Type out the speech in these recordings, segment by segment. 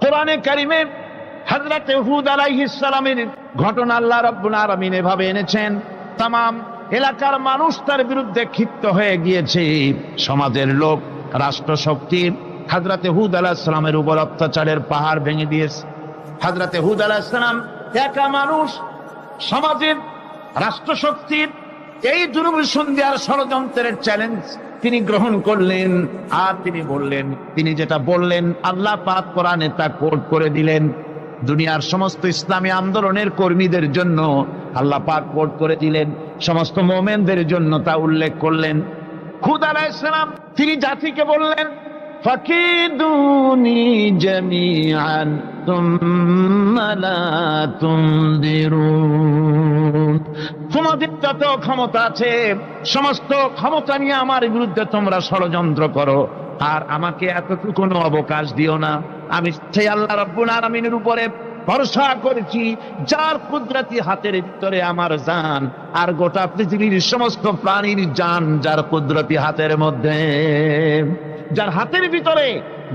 কোরআনে কারিমে হযরত হুদ আলাইহিস সালামের ঘটনা আল্লাহ রাব্বুল আলামিন এভাবে এনেছেন। তামাম এলাকার মানুষ তার বিরুদ্ধে ক্ষিপ্ত হয়ে গিয়েছে। সমাজের লোক, রাষ্ট্রশক্তি হযরত হুদ আলাইহিস সালামের উপর অত্যাচারের পাহাড় ভেঙে দিয়েছে। হযরত হুদ আলাইহিস সালাম একা মানুষ, সমাজের রাষ্ট্রশক্তির এই দুর্বিসন্ধি দেওয়ার ষড়যন্ত্রের চ্যালেঞ্জ তিনি গ্রহণ করলেন। আর তিনি বললেন, তিনি যেটা বললেন আল্লাহ পাক কোরআনে তা কোট করে দিলেন। দুনিয়ার সমস্ত ইসলামী আন্দোলনের কর্মীদের জন্য আল্লাহ পাক কোট করে দিলেন, সমস্ত মুমিনদের জন্য তা উল্লেখ করলেন। হুদ আলাইহিস সালাম তিনি জাতিকে বললেন, ফাকিদুনি জামিআন তুম্মা লা তুনদিরুন। তোমাদের যত ক্ষমতা আছে সমস্ত ক্ষমতা নিয়ে আমার বিরুদ্ধে তোমরা ষড়যন্ত্র করো, আর আমাকে এতটুকু অবকাশ দিও না। আমি সেই আল্লাহ রাব্বুল আলামিনের উপরে ভরসা করেছি, যার কুদরতি হাতের ভিতরে আমার জান, আর গোটা পৃথিবীর সমস্ত প্রাণীর জান যার কুদরতি হাতের মধ্যে, যার হাতের ভিতরে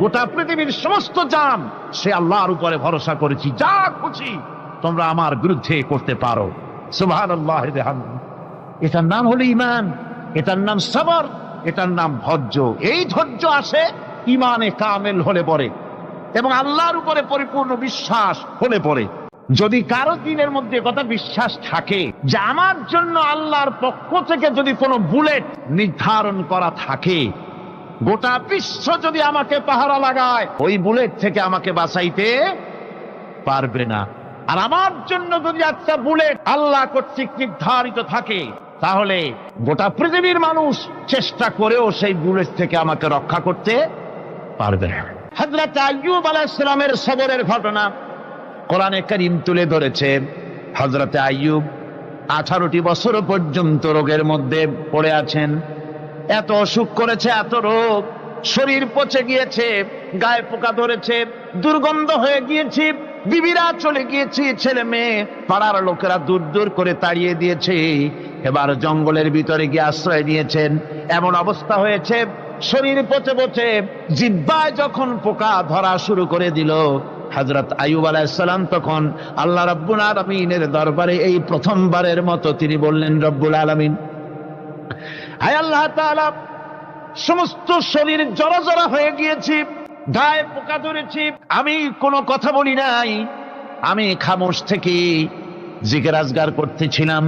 গোটা পৃথিবীর সমস্ত জান, সে আল্লাহর উপরে ভরসা করেছি। যা খুশি তোমরা আমার বিরুদ্ধে করতে পারো। সুবহানাল্লাহ। এটার নাম হলো ঈমান, এটার নাম সবর, এটার নাম ধৈর্য। এই ধৈর্য আসে ঈমানে কামেল হলে পরে এবং আল্লাহর উপরে পরিপূর্ণ বিশ্বাস হলে পরে। যদি কারো দিনের মধ্যে কথা বিশ্বাস থাকে যে আমার জন্য আল্লাহর পক্ষ থেকে যদি কোনো বুলেট নির্ধারণ করা থাকে, গোটা বিশ্ব যদি আমাকে পাহারা লাগায়, ওই বুলেট থেকে আমাকে বাঁচাইতে পারবে না। আর আমার জন্য যদি একটা বুলেট আল্লাহ কর্তৃক নির্ধারিত থাকে, তাহলে গোটা পৃথিবীর মানুষ চেষ্টা করেও সেই বুলেট থেকে আমাকে রক্ষা করতে পারবে না। হযরত আইয়ুব আলাইহিস সালামের সবরের ঘটনা কোরআনে কারীম তুলে ধরেছে। হযরত আইয়ুব 18টি বছর পর্যন্ত রোগের মধ্যে পড়ে আছেন। এত অসুখ করেছে, এত রোগ, শরীর পচে গিয়েছে, গায়ে পোকা ধরেছে, দুর্গন্ধ হয়ে গিয়েছে, বিবিরা চলে গিয়েছে, ছেলে মেয়ে পাড়ার লোকেরা দূর দূর করে তাড়িয়ে দিয়েছে। এবার জঙ্গলের ভিতরে গিয়ে আশ্রয় নিয়েছেন। এমন অবস্থা হয়েছে, শরীর পচে পচে জিহ্বায় যখন পোকা ধরা শুরু করে দিল, হযরত আইয়ুব আলাইহিস সালাম তখন আল্লাহ রাব্বুল আলামিনের দরবারে এই প্রথমবারের মতো তিনি বললেন, রব্বুল আলামিন, আয় আল্লাহ তাআলা, সমস্ত শরীর জড়জড়া হয়ে গিয়েছে, গায়ে পোকা ধরেছে, আমি কোনো কথা বলি নাই, আমি খামোশ থেকে জিকির আজগার করতেছিলাম।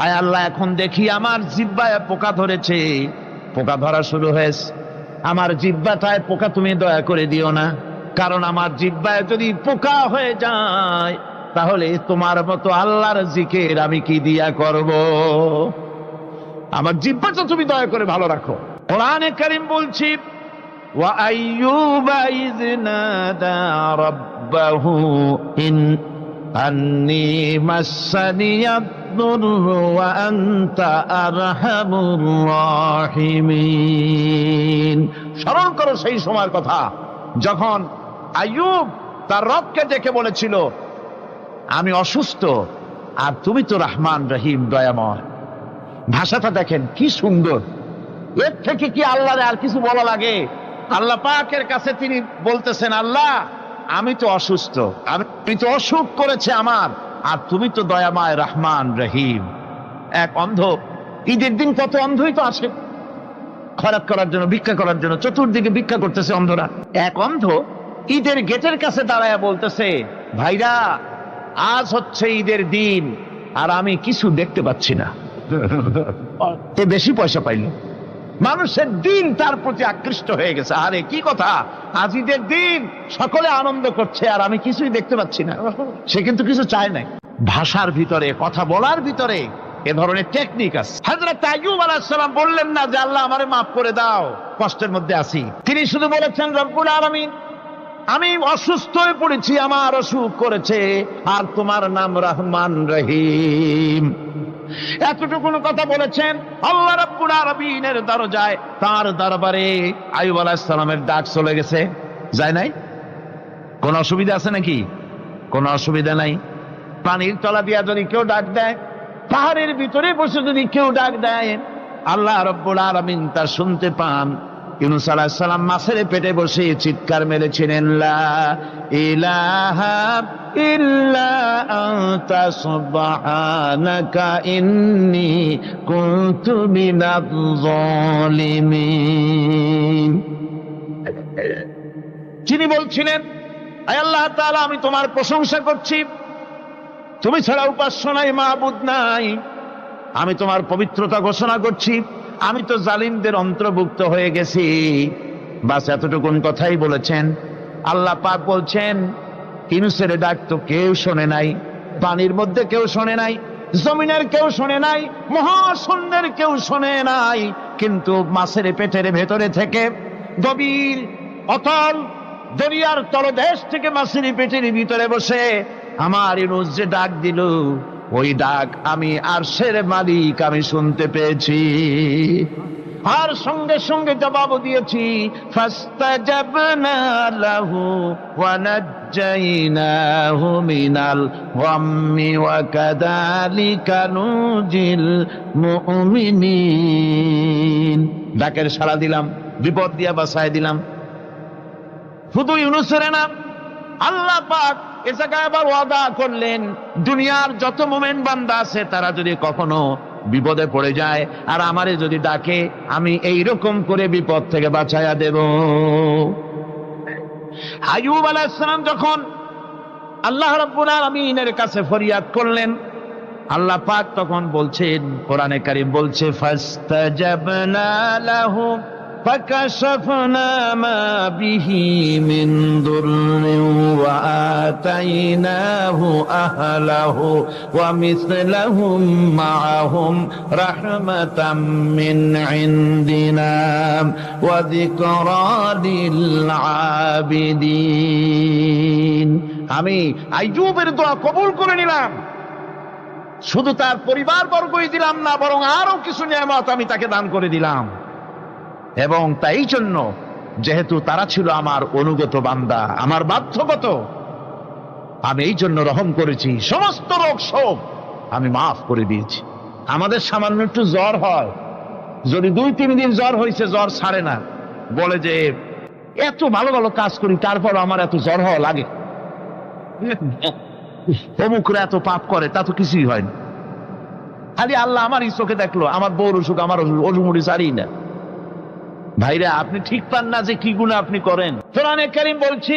আয় আল্লাহ, এখন দেখি আমার জিহ্বায় পোকা ধরেছে, পোকা ধরা শুরু হয়েছে। আমার জিহ্বাটায় পোকা তুমি দয়া করে দিও না, কারণ আমার জিহ্বায় যদি পোকা হয়ে যায় তাহলে তোমার মতো আল্লাহর জিকির আমি কি দিয়া করব? আমার জিহ্বাটা তুমি দয়া করে ভালো রাখো। কোরআনে কারীম বলছি, ওয়া আইয়ুবা ইয নাদা রাব্বাহু ইন আন্নী মাসসানিয়াদ দুররু ওয়া আনতা আরহামুর রাহিমিন। স্মরণ করো সেই সময়ের কথা যখন আইয়ুব তার রবকে ডেকে বলেছিল, আমি অসুস্থ আর তুমি তো রহমান রহিম, দয়াময়। ভাষাটা দেখেন কি সুন্দর। এর থেকে কি আল্লাহর আর কিছু বলা লাগে? আল্লাহ পাকের কাছে তিনি বলতেছেন, আল্লাহ আমি তো অসুস্থ, আমি তো অসুখ করেছে আমার, আর তুমি তো দয়াময় রহমান রহিম। এক অন্ধ, ঈদের দিন কত অন্ধই তো আসে খয়রাত করার জন্য, ভিক্ষা করার জন্য, চতুর্দিকে ভিক্ষা করতেছে অন্ধরা। এক অন্ধ ঈদের গেটের কাছে দাঁড়ায় বলতেছে, ভাইরা আজ হচ্ছে ঈদের দিন আর আমি কিছু দেখতে পাচ্ছি না। বেশি পয়সা পাইল, মানুষের দিন তার প্রতি আকৃষ্ট হয়ে গেছে। আরে কি কথা, আজ ঈদের দিন, সকলে আনন্দ করছে আর আমি কিছুই দেখতে পাচ্ছি না। সে কিন্তু কিছু চায় নাই। ভাষার ভিতরে, কথা বলার ভিতরে এ ধরনের টেকনিক আছে। হযরত আইয়ুব আলাইহিস সালাম বললেন না যে আল্লাহ আমারে মাফ করে দাও, কষ্টের মধ্যে আছি। তিনি শুধু বলেছেন, রব্বুল আলামিন, আমি অসুস্থ হয়ে পড়েছি, আমার অসুখ করেছে, আর তোমার নাম রহমান রহিম। এতটুকু কথা বলেছেন। আল্লাহ রাব্বুল আলামিনের দরজায়, তার দরবারে আইয়ুব আলাইহিস সালামের ডাক চলে গেছে। যায় নাই? কোন অসুবিধা আছে নাকি? কোনো অসুবিধা নাই। পানির তলা দিয়া যদি কেউ ডাক দেয়, পাহাড়ের ভিতরে বসে যদি কেউ ডাক দেয়, আল্লাহ রাব্বুল আলামিন তা শুনতে পান। ইউনূস আলাইহিস সালাম মাছের পেটে বসে চিৎকার মেরেছিলেন, লা ইলাহা ইল্লা আনতা সুবহানাকা ইন্নী কুনতু মিনাজ জালিমিন। তিনি বলছিলেন, আয় আল্লাহ তাআলা, আমি তোমার প্রশংসা করছি, তুমি ছাড়া উপাস্য নাই, মাবুদ নাই, আমি তোমার পবিত্রতা ঘোষণা করছি, আমি তো জালিমদের অন্তর্ভুক্ত হয়ে গেছি। বাস এতটুকুন কথাই বলেছেন। আল্লাহ পাক বলছেন, ইউনূসের ডাক তো কেউ শোনে নাই, পানির মধ্যে কেউ শোনে নাই, জমিনের কেউ শোনে নাই, মহাশূন্যের কেউ শোনে নাই, কিন্তু মাছের পেটের ভেতরে থেকে গভীর অতল দরিয়ার তলদেশ থেকে মাছের পেটের ভিতরে বসে আমার ইউনূস যে ডাক দিল, ওই ডাক আমি আরশের মালিক আমি শুনতে পেয়েছি, আর সঙ্গে সঙ্গে জবাব দিয়েছি, ফাস্তাজাবনা লাহু ওয়া নাজ্জাইনাহু মিনাল গাম্মি ওয়া কাযালিকা নুজিল মুমিনিন। ডাকের সাড়া দিলাম, বিপদ দিয়া বাঁচায় দিলাম। শুধু ইউনূসের না, আল্লাহ পাক এ জায়গায় আবার ওয়াদা করলেন, দুনিয়ার যত মুমিন বান্দা আছে তারা যদি কখনো বিপদে পড়ে যায় আর আমারে যদি ডাকে, আমি এইরকম করে বিপদ থেকে বাঁচায়া দেব। আইয়ুব আলাইহিস সালাম যখন আল্লাহ রাব্বুল আলামিনের কাছে ফরিয়াদ করলেন, আল্লাহ পাক তখন বলছেন, কোরআনে কারীম বলছে, ফাস্তাজাবনা লাহু فكشفنا ما به من ضر وآتيناه أهله ومثلهم معهم رحمة من عندنا وذكرى للعابدين। আমি আইয়ুবের দোয়া কবুল করে নিলাম, শুধু তার পরিবার বর্গই দিলাম না, বরং আরো কিছু নিয়ামত আমি তাকে দান করে দিলাম। এবং তাই জন্য যেহেতু তারা ছিল আমার অনুগত বান্দা, আমার বাধ্যগত, আমি এই জন্য রহম করেছি, সমস্ত রোগ শোক আমি মাফ করে দিয়েছি। আমাদের সামান্য একটু জ্বর হয়, যদি 2-3 দিন জ্বর হয়েছে, জ্বর ছাড়ে না, বলে যে এত ভালো ভালো কাজ করি তারপর আমার এত জ্বর হওয়া লাগে, অমুকরা এত পাপ করে, তা তো কিছুই হয় না, খালি আল্লাহ আমার চোখে দেখলো, আমার বউর অসুখ, আমার অজুমুড়ি ছাড়ি না। ভাইরা, আপনি ঠিক পান না যে কি গুনাহ আপনি করেন। কোরআনে কারীম বলছি,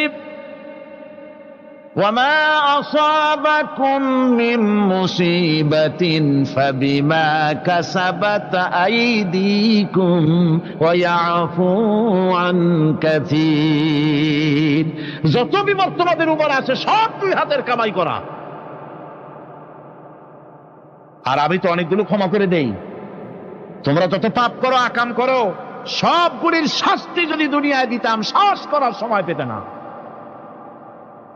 ওয়ামা আসাবাকুম মিন মুসিবাতিন ফাবিমা কাসাবাত আইদিকুম ওয়া ইয়াফু আন কাসীর। যত বিপদ তোমাদের উপর আছে সব 2 হাতের কামাই করা, আর আমি তো অনেকগুলো ক্ষমা করে দেই। তোমরা যত পাপ করো, আকাম করো, সবগুলির শাস্তি যদি দুনিয়ায় দিতাম, শ্বাস করার সময় পেতে না।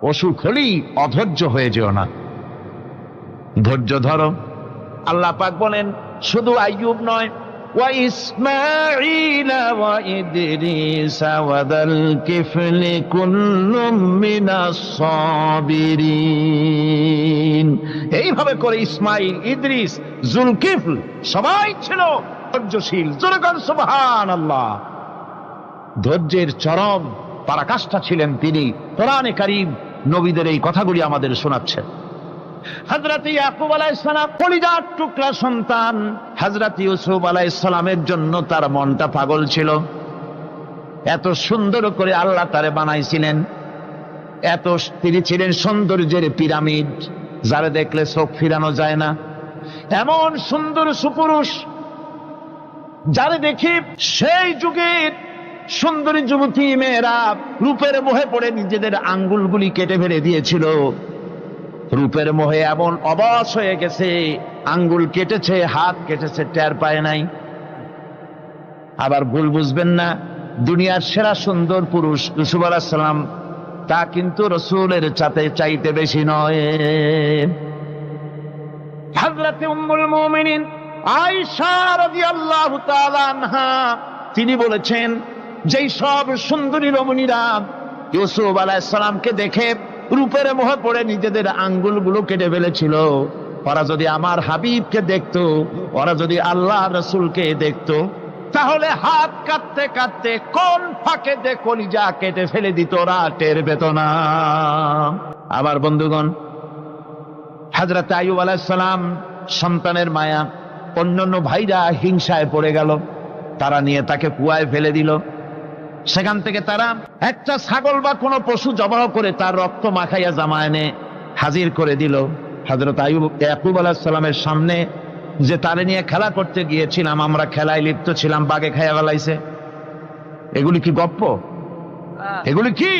অসুখ হলেই অধৈর্য হয়ে যেও না, ধৈর্য ধরো। আল্লাহ পাক বলেন, শুধু আইয়ুব নয়, ওয়া ইসমাঈল ওয়া ইদরিস ওয়া যাল কিফলি কুল্লুম মিনাস সাবিরিন। এইভাবে করে ইসমাঈল, ইদ্রিস, জুলকিফল সবাই ছিল ধৈর্যশীল। জোরে বলেন সুবহানাল্লাহ। ধৈর্যের চরম পরাকাষ্ঠা ছিলেন তিনি। কোরআনে কারীম নবীদের এই কথাগুলি আমাদের শোনাচ্ছেন। হযরত ইয়াকুব আলাইহিস সালাম কলিজার টুকরা সন্তান হযরত ইউসুফ আলাইহিস সালামের জন্য তার মনটা পাগল ছিল। এত সুন্দর করে আল্লাহ তারে বানাইছিলেন, এত তিনি ছিলেন সৌন্দর্যের পিরামিড, যারে দেখলে চোখ ফিরানো যায় না, এমন সুন্দর সুপুরুষ যারে দেখি সেই যুগের সুন্দরী যুবতী মেয়েরা রূপের মোহে পড়ে নিজেদের আঙ্গুলগুলি কেটে ফেলে দিয়েছিল। রূপের মোহে এমন অবশ হয়ে গেছে, আঙ্গুল কেটেছে, হাত কেটেছে, টের পায় নাই। আবার ভুল বুঝবেন না, দুনিয়ার সেরা সুন্দর পুরুষ ইউসুফ আলাইহিস সালাম, তা কিন্তু রাসূলের চাইতে বেশি নয়। হযরত উম্মুল মুমিনিন আয়েশা রাদিয়াল্লাহু তাআলা আনহা তিনি বলেছেন, যেই সব সুন্দরী রমণীরা ইউসুফ আলাইহিস সালামকে দেখে রূপের মোহে পড়ে নিজেদের আঙ্গুলগুলো কেটে ফেলেছিল, ওরা যদি আমার হাবিবকে দেখতো, ওরা যদি আল্লাহ রাসূলকে দেখতো, তাহলে হাত কাটতে কাটতে কোন ফাঁকে যে কলিজা কেটে ফেলে দিত ওরা টের পেত না। আবার বন্ধুগণ, হযরত আইয়ুব আলাইহিস সালাম সন্তানের মায়া, অন্যান্য ভাইরা হিংসায় পড়ে গেল, তারা নিয়ে তাকে কুয়ায় ফেলে দিল। সেখান থেকে তারা একটা ছাগল বা কোনো পশু জবাহ করে তার রক্ত মাখাইয়া জামায় এনে হাজির করে দিল হযরত ইয়াকুব আলাইহিস সালামের সামনে, যে তারে নিয়ে খেলা করতে গিয়েছিলাম, আমরা খেলায় লিপ্ত ছিলাম, বাগে খাইয়া ফেলাইছে। এগুলি কি গপ্প? এগুলি কি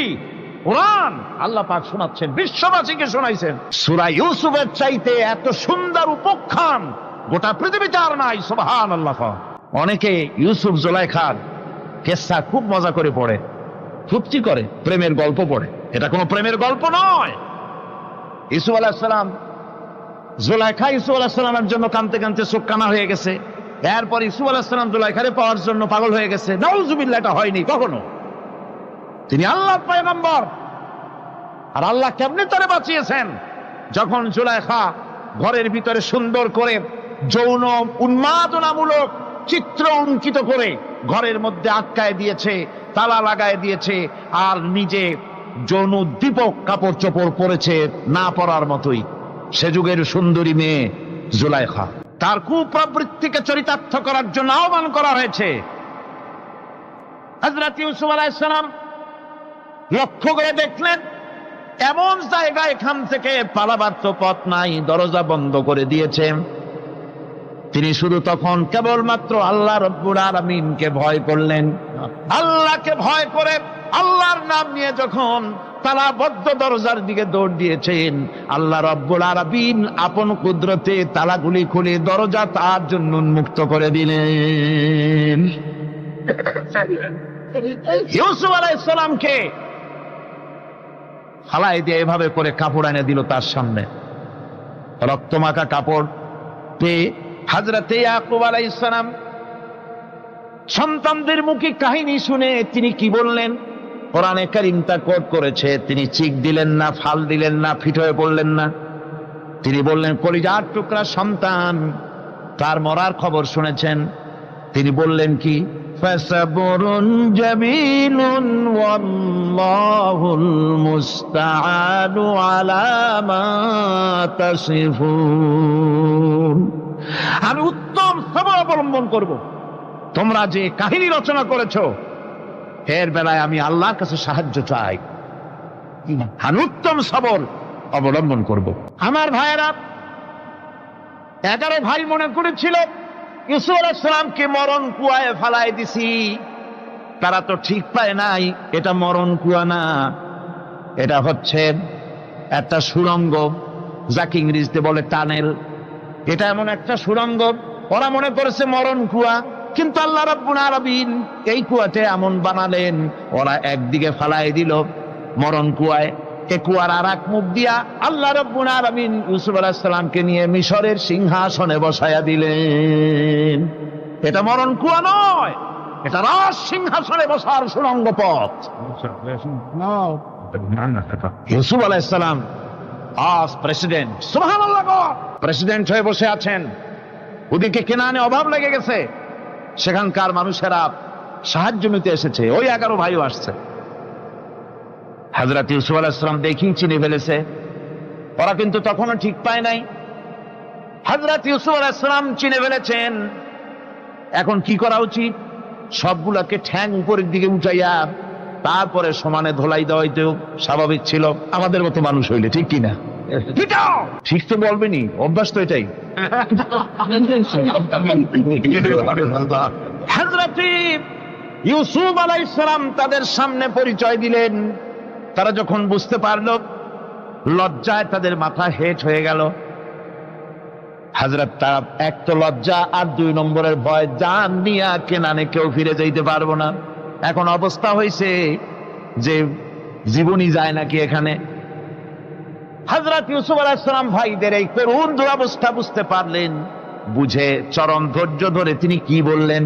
কোরআন? আল্লাহ পাক শোনাচ্ছেন, বিশ্ববাসীকে শোনাইছেন। সূরা ইউসুফের চাইতে এত সুন্দর উপাখ্যান গোটা পৃথিবীতে আর নাই। সুবহানাল্লাহ। অনেকে ইউসুফ জুলাইখার কেসা খুব মজা করে পড়ে, ফুর্তি করে, প্রেমের গল্প পড়ে। এটা কোনো প্রেমের গল্প নয়। ইউসুফ আলাইহিস সালাম, জুলাইখা ইউসুফ আলাইহিস সালামের জন্য কাঁদতে কাঁদতে চোখ কানা হয়ে গেছে। এরপর ইউসুফ আলাইহিস সালাম জুলাইখারে পাওয়ার জন্য পাগল হয়ে গেছে। নাউজুবিল্লাহ, এটা হয়নি কখনো। তিনি আল্লাহর পয়গম্বর, আর আল্লাহ কেমনে তারে বাঁচিয়েছেন? যখন জুলাইখা ঘরের ভিতরে সুন্দর করে যৌন উন্মাদনামূলক চিত্র অঙ্কিত করে ঘরের মধ্যে আটকায় দিয়েছে, তালা লাগায় দিয়েছে, আর নিজে যৌন উদ্দীপক কাপড় চোপড় পরেছে না পরার মতোই। সে যুগের সুন্দরী মেয়ে জুলাইখা, তার কুপ্রবৃত্তিকে চরিতার্থ করার জন্য আহ্বান করা হয়েছে। হযরত ইউসুফ আলাইহিস সালাম লক্ষ্য করে দেখলেন এমন জায়গা, এখান থেকে পালাবার তো পথ নাই, দরজা বন্ধ করে দিয়েছে। তিনি শুধু তখন কেবলমাত্র আল্লাহ রব্বুল আলামিনকে ভয় করলেন। আল্লাহকে ভয় করে আল্লাহর নাম নিয়ে যখন তালাবদ্ধ দরজার দিকে দৌড় দিয়েছেন, আল্লাহ রব্বুল আলামিন আপন কুদরতে তালাগুলি খুলে দরজা তার জন্য উন্মুক্ত করে দিলেন। ইউসুফ আলাইহিস সালামকে ফালাই দিয়ে এভাবে করে কাপড় এনে দিল তার সামনে, রক্তমাখা কাপড় পেয়ে হযরত ইয়াকুব আলাইহিস সালাম সন্তানদের মুখে কাহিনী শুনে তিনি কি বললেন? কোরআনে কারীম তা কোট করেছে। তিনি চিক দিলেন না, ফাল দিলেন না, ফিট হয়ে পড়লেন না। তিনি বললেন, কলিজার টুকরা সন্তান, তার মরার খবর শুনেছেন। তিনি বললেন কি? ফাসাবরুন জামিলুন ওয়াল্লাহুল মুস্তাআনু আলা মা তাসিফুন। আমি উত্তম সবর অবলম্বন করব। তোমরা যে কাহিনী রচনা করেছো এর বেলায় আমি আল্লাহর কাছে সাহায্য চাই। আমি উত্তম সবর অবলম্বন করব। আমার ভাইয়েরা, 11 ভাই মনে করেছিল ইউসুফ আলাইহিস সালামকে মরণ কুয়ায় ফালাই দিছি। তারা তো ঠিক পায় নাই এটা মরণ কুয়া না, এটা হচ্ছে একটা সুড়ঙ্গ, যাকে ইংরেজিতে বলে টানেল। এটা এমন একটা সুড়ঙ্গ, ওরা মনে করেছে মরণ কুয়া, কিন্তু আল্লাহ রাব্বুল আলামিন এই কুয়াতে এমন বানালেন, ওরা একদিকে ফালাই দিল মরণ কুয়ায়, এ কুয়ার আর এক মুখ দিয়া আল্লাহ রাব্বুল আলামিন ইউসুফ আলাইহিস সালামকে নিয়ে মিশরের সিংহাসনে বসায়া দিলেন। এটা মরণ কুয়া নয়, এটা রাজ সিংহাসনে বসার সুড়ঙ্গ পথ। ইউসুফ আলাইহিস সালাম আজ প্রেসিডেন্ট, সুবহানাল্লাহ, প্রেসিডেন্ট হয়ে বসে আছেন। ওদিকে কেনানে অভাব লেগে গেছে, সেখানকার মানুষেরা সাহায্য নিতে এসেছে, ওই 11 ভাইও আসছে। হযরত ইউসুফ আলাইহিস সালাম দেখেই চিনে ফেলেছে, ওরা কিন্তু তখনও ঠিক পায় নাই। হযরত ইউসুফ আলাইহিস সালাম চিনে ফেলেছেন। এখন কি করা উচিত? সবগুলাকে ঠ্যাং উপরের দিকে উঠাইয়া তারপরে সমানে ধোলাই দেওয়াই তো স্বাভাবিক ছিল, আমাদের মতো মানুষ হইলে, ঠিক কিনা? ঠিক তো বলবেনি, অভ্যাস তো এটাই। হযরত ইউসুফ আলাইহিস সালাম তাদের সামনে পরিচয় দিলেন। তারা যখন বুঝতে পারল, লজ্জায় তাদের মাথা হেট হয়ে গেল। হযরত তার এক তো লজ্জা, আর 2 নম্বরের ভয়, জান নিয়া কেনানে কেউ ফিরে যাইতে পারবো না। এখন অবস্থা হয়েছে যে জীবনই যায় নাকি এখানে। হযরত ইউসুফ আলাইহিস সালাম ভাইদের এই করুণ দুরবস্থা বুঝতে পারলেন, বুঝে চরম ধৈর্য ধরে তিনি কি বললেন?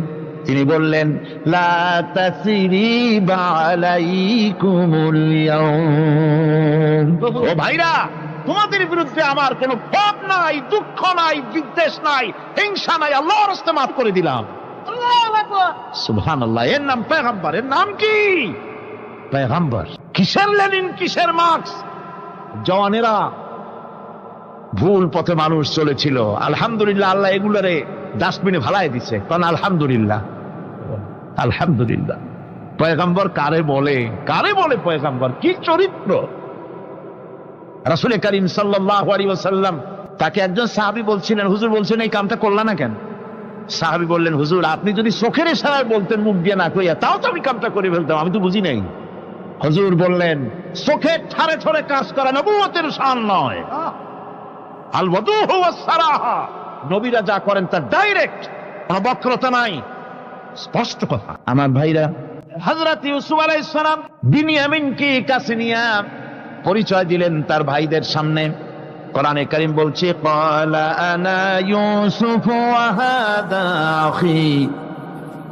তিনি বললেন, লা তাসরিবা আলাইকুমুল ইয়াউম। ও ভাইরা, তোমাদের বিরুদ্ধে আমার কোনো পাপ নাই, দুঃখ নাই, বিদ্বেষ নাই, হিংসা নাই, আল্লাহর রাস্তায় মাফ করে দিলাম। সুবহানাল্লাহ, এর নাম পয়গম্বর। এর নাম কি? পয়গম্বর। কিসের লেনিন, কিসের মার্কস? জওয়ানেরা, ভুল পথে মানুষ চলেছিল, আলহামদুলিল্লাহ আল্লাহ এগুলারে ডাস্টবিনে ফালাই দিছে। কারণ আলহামদুলিল্লাহ, আলহামদুলিল্লাহ। পয়গম্বর কারে বলে, কারে বলে পয়গম্বর? কি চরিত্র! রাসূল করিম সাল্লাল্লাহু আলাইহি ওয়াসাল্লাম তাকে একজন সাহাবী বলছিলেন, হুজুর বলছেন এই কামটা করলা না কেন? সাহাবী বললেন, হুজুর আপনি যদি চোখের ইশারায় বলতেন মুখ দিয়ে না কইয়া, তাও তো আমি কামটা করে ফেলতাম, আমি তো বুঝি নাই। হুজুর বললেন, চোখের ঠারে ঠরে কাজ করা নবুয়তের শান নয়। আল ওয়াদুহু ওয়াস সারাহা, নবীরা যা করেন তা ডাইরেক্ট, কোনো বক্রতা নাই, স্পষ্ট কথা। আমার ভাইরা, হযরত ইউসুফ আলাইহিস সালাম বিনিয়ামিনকে কাছে নিয়ে পরিচয় দিলেন তার ভাইদের সামনে। কোরআনে কারীম বলছে, ক্বালা আনা ইউসুফ ওয়া হাদা আখি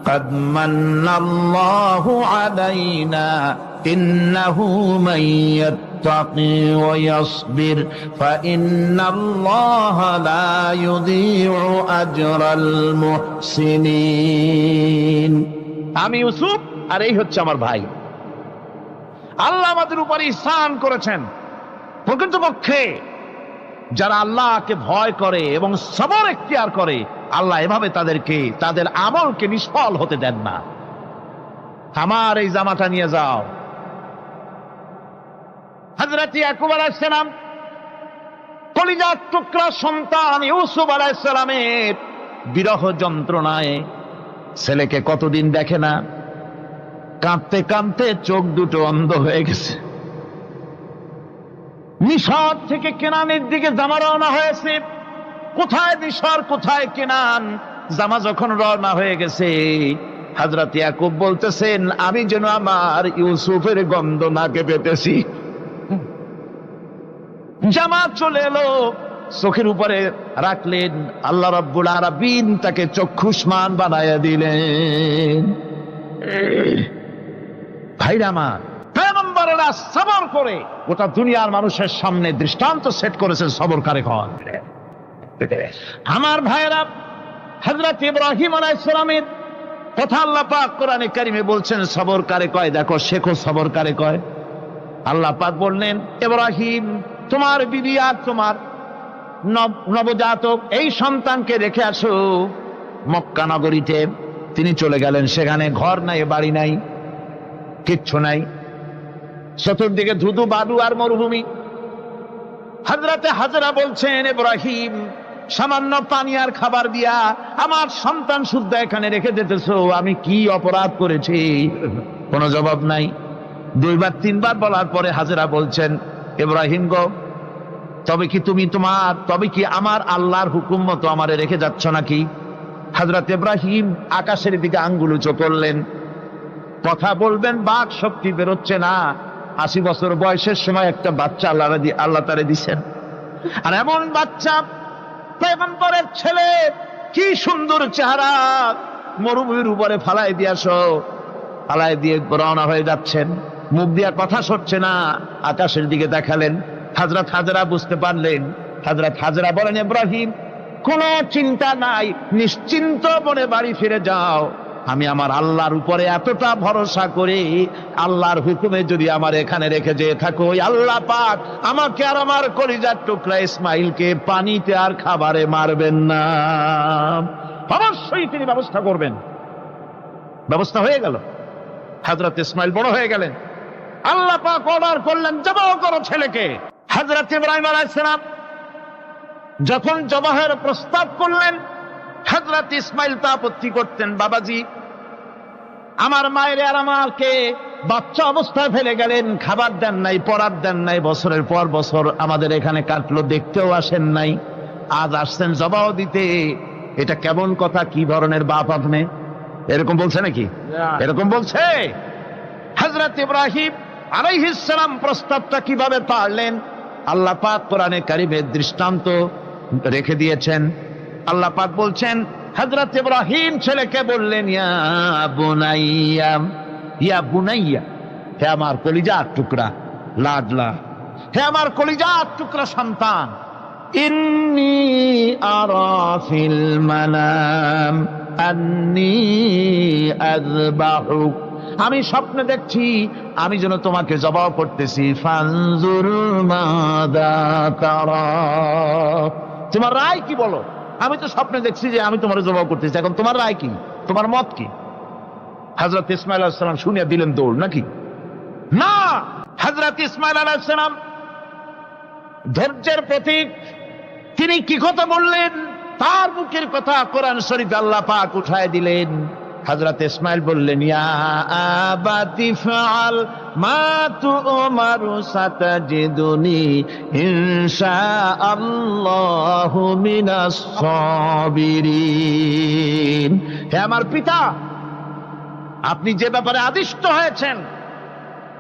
قد من الله علينا إنه من يتقي ويصبر فإن الله لا يضيع أجر المحسنين। আমি ইউসুফ আর এই হচ্ছে আমার ভাই। আল্লাহ আমাদের উপর ইহসান করেছেন। প্রকৃতপক্ষে যারা আল্লাহকে ভয় করে এবং সবর এখতিয়ার করে, আল্লাহ এভাবে তাদেরকে, তাদের আমলকে নিষ্ফল হতে দেন না। আমার এই জামাটা নিয়ে যাও। হযরত ইয়াকুব আলাইহিস সালাম কলিজার টুকরা সন্তান ইউসুফ আলাইহিস সালামের বিরহ যন্ত্রণায় ছেলেকে কতদিন দেখে না, কাঁদতে কাঁদতে চোখ দুটো অন্ধ হয়ে গেছে। মিশর থেকে কেনানের দিকে জামা রওনা হয়েছে। কোথায় মিশর, কোথায় কেনান? জামা যখন রওনা হয়ে গেছে, হযরত ইয়াকুব বলতেছেন, আমি যেন আমার ইউসুফের গন্ধ নাকে পেতেছি। জামা চলে এলো, চোখের উপরে রাখলেন, আল্লাহ রাব্বুল আলামিন তাকে চক্ষুষ্মান বানায়া দিলেন। ভাইরা আমার, পয়গম্বরেরা সবর করে গোটা দুনিয়ার মানুষের সামনে দৃষ্টান্ত সেট করেছেন সবর কারে কয়। আমার ভাইরা, হযরত ইব্রাহিম আলাইহিস সালামের কথা আল্লাহ পাক কোরআনে কারিমে বলছেন সবর কারে কয়। দেখো, শেখো সবর কারে কয়। আল্লাহ পাক বললেন, ইব্রাহিম তোমার বিবি আর তোমার নবজাতক এই সন্তানকে রেখে আসো মক্কা নগরীতে। তিনি চলে গেলেন, সেখানে ঘর নাই, বাড়ি নাই, কিচ্ছু নাই, চতুর্দিকে ধুধু বালু আর মরুভূমি। হযরতে হাজরা বলছেন, ইব্রাহিম সামান্য পানি আর খাবার দিয়া আমার সন্তান শুদ্ধ এখানে রেখে যেতেছো, আমি কি অপরাধ করেছি? কোনো জবাব নাই। দুইবার তিনবার বলার পরে হাজরা বলছেন, ইব্রাহিম গো, তবে কি আমার আল্লাহর হুকুম মতো আমারে রেখে যাচ্ছ নাকি? হযরত ইব্রাহিম আকাশের দিকে আঙ্গুল উঁচু করলেন। কথা বলবেন, বাক শক্তি বেরোচ্ছে না। 80 বছর বয়সের সময় একটা বাচ্চা আল্লাহ তারে দিছেন। আর এমন বাচ্চা, পয়গম্বরের ছেলে, কি সুন্দর চেহারা, মরুভূমির উপরে ফালাই দিয়ে রওনা হয়ে যাচ্ছেন। মুখ দিয়া কথা সরছে না, আকাশের দিকে দেখালেন। হযরত হাজরা বুঝতে পারলেন। হযরত হাজরা বলেন, ইব্রাহিম কোনো চিন্তা নাই, নিশ্চিন্ত মনে বাড়ি ফিরে যাও। আমি আমার আল্লাহর উপরে এতটা ভরসা করি, আল্লাহর হুকুমে যদি আমার এখানে রেখে যেয়ে থাকো, আল্লাহ পাক আমাকে আর আমার কলিজার টুকরা ইসমাইলকে পানিতে আর খাবারে মারবেন না, অবশ্যই তিনি ব্যবস্থা করবেন। ব্যবস্থা হয়ে গেল। হযরত ইসমাইল বড় হয়ে গেলেন। আল্লাহ পাক অর্ডার করলেন, জবাহ করো ছেলেকে। হযরত ইব্রাহিম আলাইহিস সালাম যখন জবাহের প্রস্তাব করলেন, হযরত ইসমাইল তা আপত্তি করতেন, বাবাজি আমার মায়ের আর আমাকে বাচ্চা অবস্থায় ফেলে গেলেন, খাবার দেন নাই, পরার দেন নাই, বছরের পর বছর আমাদের এখানে কাটলো, দেখতেও আসেন নাই, আজ আসছেন জবাহ দিতে। এটা কেমন কথা? কি ধরনের বাপ আপনি? এরকম বলছে নাকি? এরকম বলছে? হযরত ইব্রাহিম আলাইহিস সালাম প্রস্তাবটা কিভাবে পারলেন? আল্লাহ পাক কোরআনে কারিমের দৃষ্টান্ত রেখে দিয়েছেন। আল্লাহ পাক বলছেন, হযরত ইব্রাহিম ছেলেকে বললেন, ইয়া বুনাইয়া, হে আমার কলিজার টুকরা লাডলা, হে আমার কলিজার টুকরা সন্তান, ইন্নী আরা ফিল মানাম, আন্নী আযবাহুক, আমি স্বপ্নে দেখছি আমি যেন তোমাকে জবাহ করতেছি। ফানজুর মাযা তারা, তোমার রায় কি বলো? আমি তো স্বপ্নে দেখছি যে আমি তোমার জবাহ করতেছি, এখন তোমার রায় কি, তোমার মত কি? হযরত ইসমাঈল আলাইহিস সালাম শুনিয়া দিলেন দৌড়, নাকি না? হযরত ইসমাঈল আলাইহিস সালাম ধৈর্যের প্রতীক, তিনি কি কথা বললেন, তার মুখের কথা কোরআন শরীফে আল্লাহ পাক উঠায় দিলেন। হযরত ইসমাঈল বললেন, ইয়া আবাতি ফাআল মা তু'মারু সাতাজিদুনি ইনশাআল্লাহু মিনাস সাবিরিন। হে আমার পিতা, আপনি যে ব্যাপারে আদিষ্ট হয়েছেন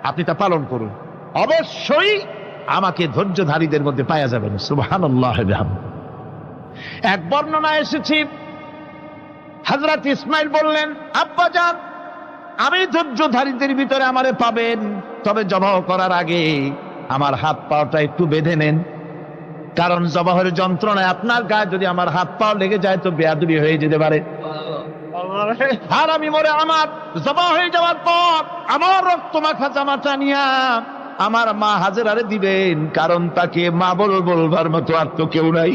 আপনি তা পালন করুন, অবশ্যই আমাকে ধৈর্যধারীদের মধ্যে পাওয়া যাবেন। সুবহানাল্লাহ। এক বর্ণনা এসেছে, হযরত ইসমাঈল বললেন, আব্বাজান, আমি ধৈর্যধারীদের ভিতরে আমারে পাবেন, তবে জবাহ করার আগে আমার হাত পাটা একটু বেঁধে নেন, কারণ জবাহের যন্ত্রণায় আপনার গায়ে যদি আমার হাত পা লেগে যায় তো বেয়াদবি হয়ে যেতে পারে। আর আমি মরে আমার জবাহ হয়ে যাওয়ার পর আমার রক্ত মাখা জামাটা নিয়া আমার মা হাজেরারে দিবেন, কারণ তাকে মা বলবার মতো আর তো কেউ নাই।